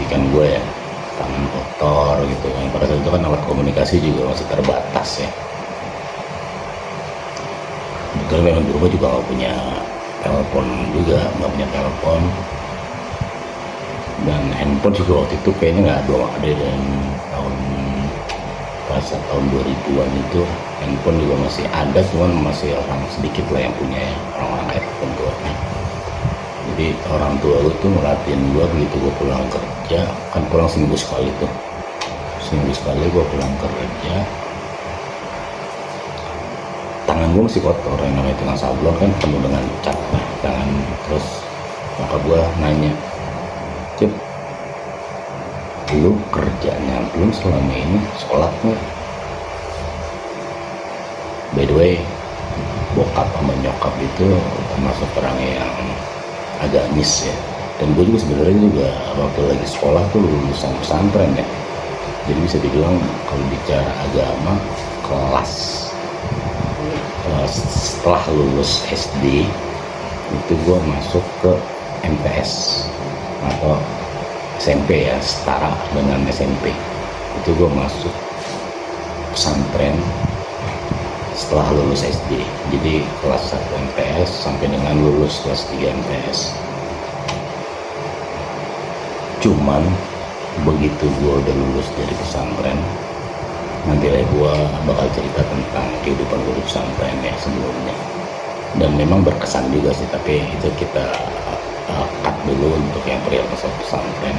kan gue ya, tangan kotor gitu kan. Pada saat itu kan alat komunikasi juga masih terbatas ya. Betul, memang di rumah juga nggak punya telepon juga, nggak punya telepon, dan handphone juga waktu itu kayaknya nggak ada. Dan tahun 2000-an itu handphone juga masih ada, cuman masih orang sedikit lah yang punya ya, orang-orang kayak tentuanya. Jadi orang tua gue tuh ngelatin gue begitu gue pulang kerja, kan pulang seminggu sekali gue pulang kerja, tangan gue masih kotor, yang namanya tukang sablon kan penuh dengan cat tangan. Terus nyokap gue nanya, "Cip, lu kerjanya belum selama ini sholat nggak?" By the way, bokap sama nyokap itu termasuk orang yang agamis ya, dan gue juga sebenarnya juga waktu lagi sekolah tuh lulusan pesantren ya. Jadi bisa dibilang kalau bicara agama, kelas setelah lulus SD itu gue masuk ke MTS atau SMP ya, setara dengan SMP. Itu gue masuk pesantren setelah lulus SD. Jadi kelas 1 MTS sampai dengan lulus kelas 3 MTS. Cuman begitu gue udah lulus dari pesantren, nanti lah gue bakal cerita tentang kehidupan gue di pesantren ya sebelumnya. Dan memang berkesan juga sih, tapi itu kita cut dulu untuk yang perihal pesantren,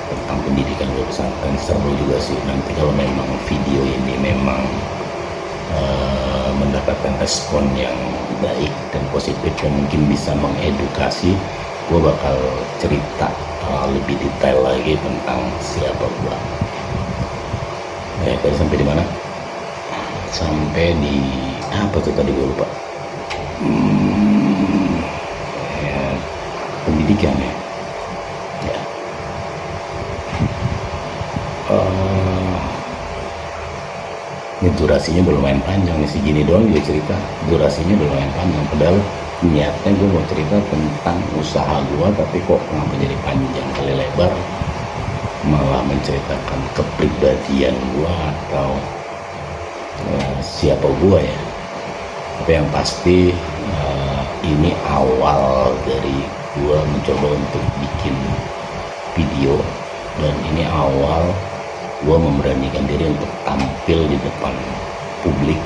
tentang pendidikan gue pesantren. Seru juga sih nanti kalau memang video ini memang mendapatkan respon yang baik dan positif dan mungkin bisa mengedukasi, gue bakal cerita lebih detail lagi tentang siapa gue. Ya, tadi sampai di mana? Sampai di apa tuh tadi gue lupa. Ya, pendidikan ya. Ya. Ini durasinya udah lumayan panjang nih, segini doang juga cerita, durasinya udah lumayan panjang. Padahal niatnya gue mau cerita tentang usaha gue, tapi kok kenapa jadi panjang kali lebar, malah menceritakan kepribadian gue atau siapa gue ya. Tapi yang pasti ini awal dari gue mencoba untuk bikin video, dan ini awal gue memberanikan diri untuk tampil di depan publik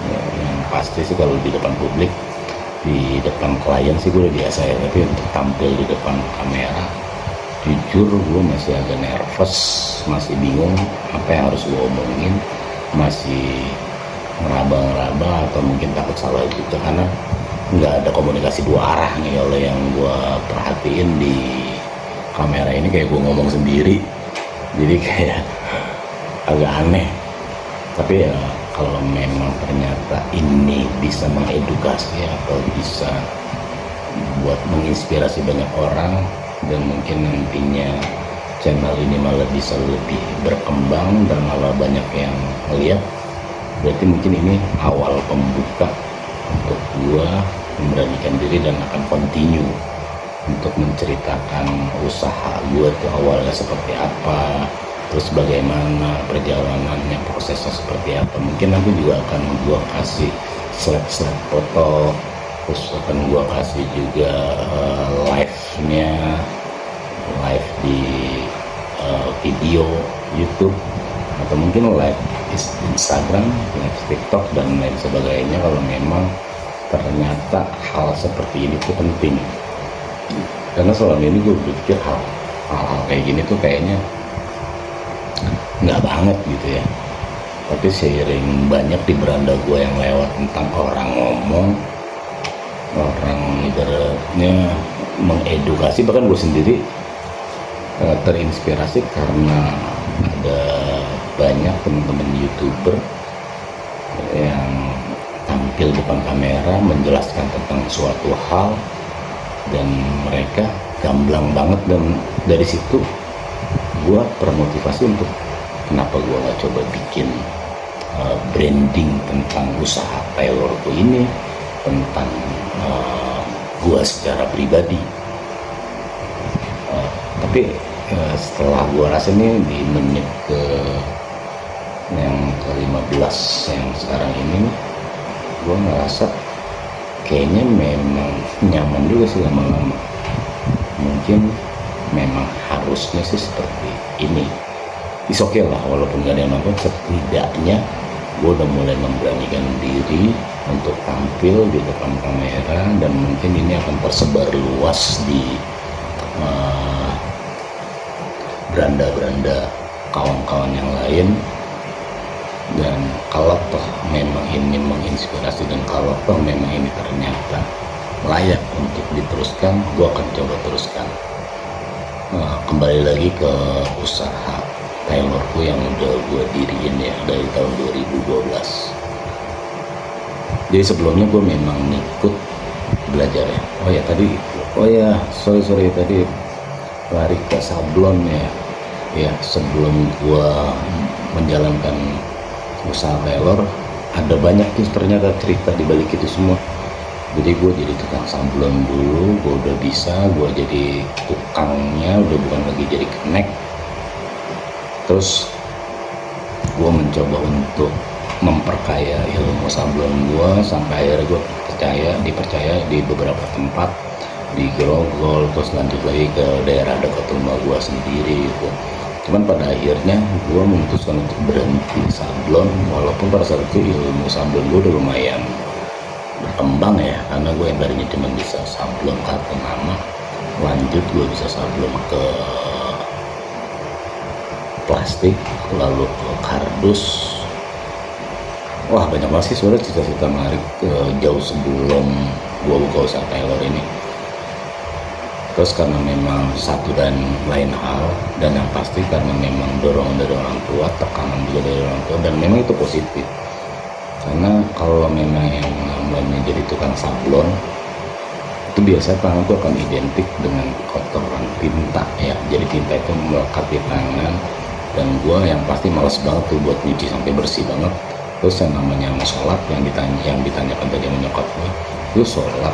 ya. Yang pasti sih kalau di depan publik, di depan klien sih gue udah biasa ya, tapi untuk tampil di depan kamera, jujur gue masih agak nervous, masih bingung apa yang harus gue omongin, masih ngeraba-ngeraba atau mungkin takut salah juga, karena nggak ada komunikasi dua arah nih. Kalau yang gue perhatiin di kamera ini kayak gue ngomong sendiri, jadi kayak agak aneh. Tapi ya kalau memang ternyata ini bisa mengedukasi atau bisa buat menginspirasi banyak orang, dan mungkin nantinya channel ini malah bisa lebih berkembang dan malah banyak yang melihat, berarti mungkin ini awal pembuka untuk gua memberanikan diri dan akan continue untuk menceritakan usaha gua tuh awalnya seperti apa, terus bagaimana perjalanannya, prosesnya seperti apa. Mungkin nanti juga akan gua kasih slide foto, terus akan gua kasih juga live di video YouTube, atau mungkin live Instagram, live TikTok dan lain sebagainya, kalau memang ternyata hal seperti ini tuh penting. Karena selama ini gue berpikir hal-hal kayak gini tuh kayaknya nggak banget gitu ya, tapi seiring banyak di beranda gue yang lewat tentang orang ngomong, orang ibaratnya mengedukasi, bahkan gue sendiri terinspirasi karena ada banyak teman-teman YouTuber yang tampil depan kamera menjelaskan tentang suatu hal, dan mereka gamblang banget, dan dari situ gue termotivasi untuk kenapa gue nggak coba bikin branding tentang usaha tailorku ini, tentang gue secara pribadi. Tapi setelah gue rasa nih di menit ke yang ke-15 yang sekarang ini, gue ngerasa kayaknya memang nyaman juga sih lama-lama. Mungkin memang harusnya sih seperti ini. Is okay lah, walaupun gak ada yang nonton, setidaknya gue udah mulai memberanikan diri untuk tampil di depan kamera, dan mungkin ini akan tersebar luas di beranda-beranda kawan-kawan yang lain. Dan kalau toh memang ini menginspirasi, dan kalau toh memang ini ternyata layak untuk diteruskan, gue akan coba teruskan. Kembali lagi ke usaha tailorku yang udah gue diriin ya dari tahun 2012. Jadi sebelumnya gue memang ngikut belajar ya. Sorry tadi lari ke sablon ya. Ya, sebelum gue menjalankan usaha tailor, ada banyak tuh ternyata cerita di balik itu semua. Jadi gue jadi tukang sablon dulu, gue udah bisa, gue jadi tukangnya, udah bukan lagi jadi kenek. Terus gue mencoba untuk memperkaya ilmu sablon gue, sampai akhirnya gue dipercaya di beberapa tempat di Grogol, terus lanjut lagi ke daerah dekat rumah gue sendiri gitu. Cuman pada akhirnya gue memutuskan untuk berhenti sablon, walaupun pada saat itu ilmu sablon gue udah lumayan berkembang ya, karena gue yang tadinya cuma bisa sablon kartu nama, lanjut gue bisa sablon ke plastik, lalu ke kardus. Wah, banyak banget sih sebenarnya cita-cita menarik jauh sebelum gue buka usaha tailor ini. Terus karena memang satu dan lain hal, dan yang pasti karena memang dorongan dari orang tua, tekanan juga dari orang tua, dan memang itu positif. Karena kalau memang yang namanya jadi tukang sablon, itu biasanya tangan tuh akan identik dengan kotoran tinta ya. Jadi tinta itu melekat di tangan, dan gue yang pasti males banget tuh buat nyuci sampai bersih banget. Terus yang namanya mau sholat, yang ditanyakan tadi sama nyokap gue, lu sholat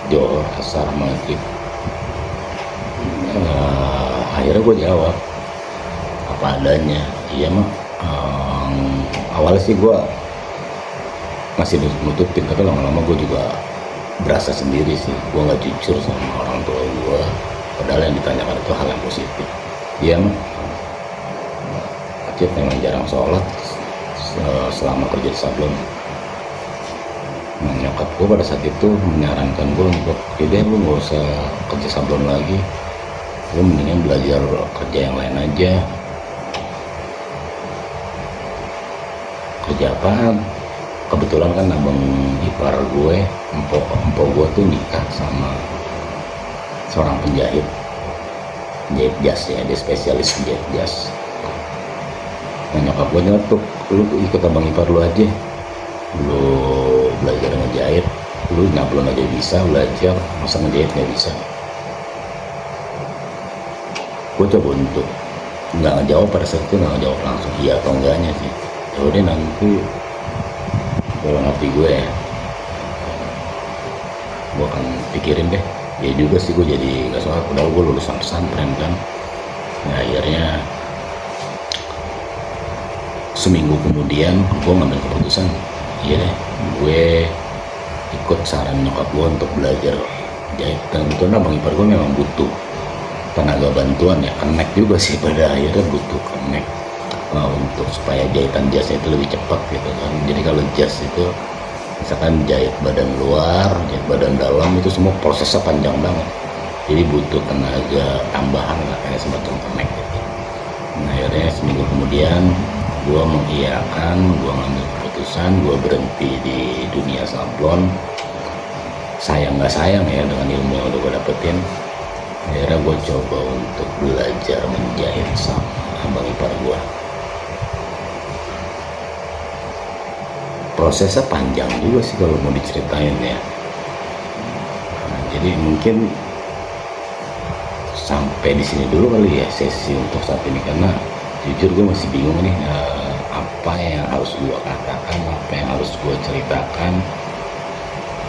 Johor, asar, maghrib, akhirnya gue jawab apa adanya. Iya mah, awalnya sih gue masih nutupin, tapi lama-lama gue juga berasa sendiri sih, gue nggak jujur sama orang tua gue, padahal yang ditanyakan itu hal yang positif. Iya mah, Acit memang jarang sholat selama kerja di sablon. Nah, nyokap gue pada saat itu menyarankan gue untuk, yaudah lu nggak usah kerja sablon lagi, lu mendingan belajar kerja yang lain aja. Kerja apaan? Kebetulan kan abang ipar gue, empok gue tuh nikah sama seorang penjahit jas ya, dia spesialis jahit jas. Nah, nyokap gue nyetuk, lu ikut abang ipar lu aja, lu belajar ngejahit, lu nyablon aja bisa belajar, masa ngejahit nggak bisa. Gue coba untuk nggak ngejawab pada saat itu, nggak ngejawab langsung iya atau enggaknya sih. Yaudah nanti dalam hati gue ya, gue akan pikirin deh. Ya juga sih, gue jadi nggak sholat, padahal gue lulusan pesantren kan. Nah, akhirnya seminggu kemudian gue ngambil keputusan, iya deh, gue ikut saran nyokap gue untuk belajar jahit. Dan kebetulan abang ipar gue memang butuh tenaga bantuan ya, kenek juga sih, pada akhirnya butuh kenek untuk supaya jahitan jasnya itu lebih cepat gitu kan. Jadi kalau jas itu misalkan jahit badan luar, jahit badan dalam, itu semua prosesnya panjang banget, jadi butuh tenaga tambahan lah, kayak semacam kenek gitu. Nah, akhirnya seminggu kemudian gue mengiyakan, gue ngambil keputusan, gue berhenti di dunia sablon. Sayang nggak sayang ya, dengan ilmu yang udah gue dapetin, akhirnya gue coba untuk belajar menjahit sama abang ipar gue. Prosesnya panjang juga sih kalau mau diceritain ya. Nah, jadi mungkin sampai di sini dulu kali ya sesi untuk saat ini, karena jujur gue masih bingung nih apa yang harus gue katakan, apa yang harus gue ceritakan.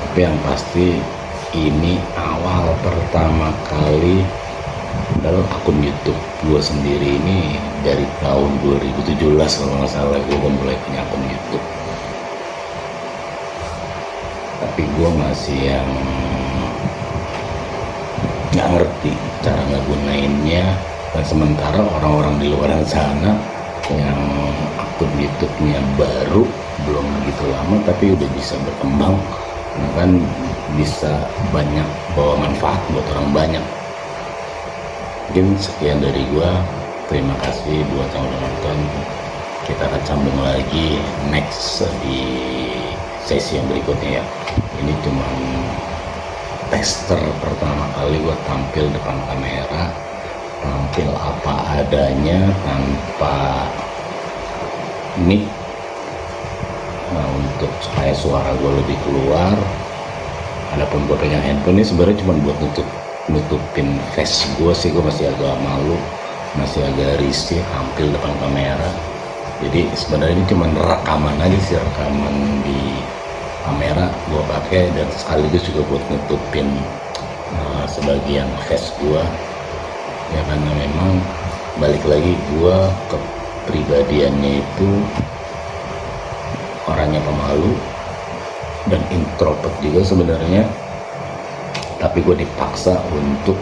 Tapi yang pasti ini awal pertama kali Padahal akun YouTube gue sendiri ini dari tahun 2017 kalau nggak salah gue udah mulai punya akun YouTube, tapi gue masih yang nggak ngerti cara ngegunainnya. Dan sementara orang-orang di luar sana yang akun YouTube-nya baru, belum begitu lama tapi udah bisa berkembang, kan bisa banyak bawa manfaat buat orang banyak. Mungkin sekian dari gua, terima kasih buat yang udah nonton. Kita akan sambung lagi next di sesi yang berikutnya ya. Ini cuman tester pertama kali gua tampil depan kamera, tampil apa adanya tanpa mic. Nah, untuk supaya suara gue lebih keluar. Adapun gue pegang handphone ini sebenarnya cuma buat nutupin face gue sih. Gue masih agak malu, masih agak risih tampil depan kamera. Jadi sebenarnya ini cuma rekaman aja sih, rekaman di kamera gue pakai, dan sekaligus juga buat nutupin sebagian face gue ya, karena memang balik lagi gue kepribadiannya itu orangnya pemalu dan introvert juga sebenarnya, tapi gue dipaksa untuk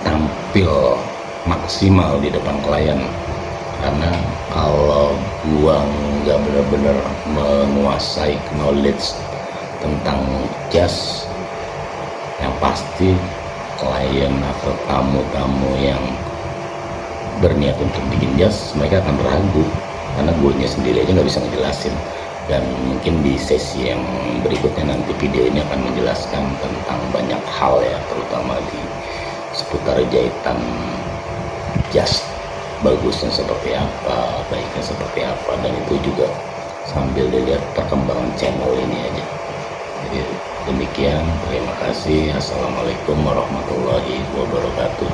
tampil maksimal di depan klien. Karena kalau gue nggak benar-benar menguasai knowledge tentang jazz, yang pasti klien atau tamu-tamu yang berniat untuk bikin jazz, mereka akan ragu karena gue sendiri aja nggak bisa ngejelasin. Dan mungkin di sesi yang berikutnya nanti video ini akan menjelaskan tentang banyak hal ya, terutama di seputar jahitan jazz, bagusnya seperti apa, baiknya seperti apa, dan itu juga sambil dilihat perkembangan channel ini aja. Jadi demikian, terima kasih. Assalamualaikum warahmatullahi wabarakatuh.